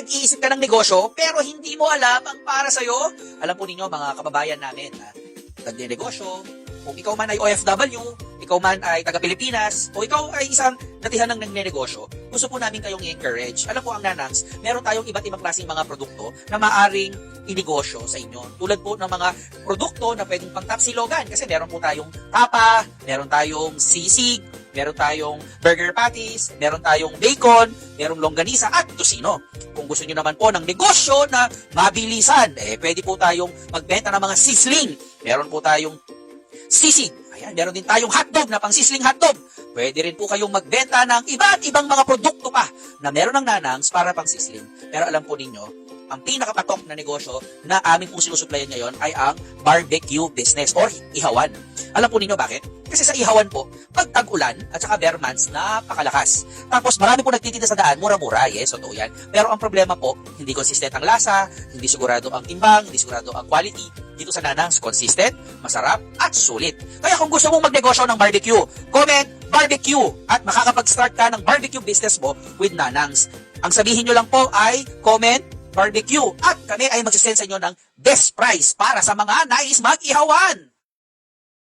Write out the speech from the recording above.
nag-iisip ka ng negosyo pero hindi mo alam ang para sa'yo? Alam po ninyo mga kababayan namin na nagnenegosyo, kung ikaw man ay OFW, ikaw man ay taga-Pilipinas, o ikaw ay isang datihan ng nagnenegosyo, gusto po namin kayong i-encourage. Alam po ang Nanangs, meron tayong iba't ibang klaseng mga produkto na maaring inegosyo sa inyo. Tulad po ng mga produkto na pwedeng pangtapsilogan kasi meron po tayong tapa, meron tayong sisig, meron tayong burger patties, meron tayong bacon, merong longganisa at tosino. Kung gusto niyo naman po ng negosyo na mabilisan, pwede po tayong magbenta ng mga sizzling. Meron po tayong sisig. Ayan, meron din tayong hotdog na pang sizzling hotdog. Pwede rin po kayong magbenta ng iba't ibang mga produkto pa na meron ng Nanangs para pang sizzling. Pero alam po ninyo, ang pinakapatok na negosyo na amin pong sinusuplayan ngayon ay ang barbecue business or ihawan. Alam po ninyo bakit? Kasi sa ihawan po, pag tag-ulan at saka bare months, napakalakas. Tapos marami po nagtitinda sa daan, mura-mura, yes, totoo yan. Pero ang problema po, hindi consistent ang lasa, hindi sigurado ang timbang, hindi sigurado ang quality. Dito sa Nanangs, consistent, masarap, at sulit. Kaya kung gusto mong magnegosyo ng barbecue, comment barbecue at makakapag-start ka ng barbecue business mo with Nanangs. Ang sabihin nyo lang po ay comment barbecue at kami ay magsisend sa inyo ng best price para sa mga nais mag-ihawan.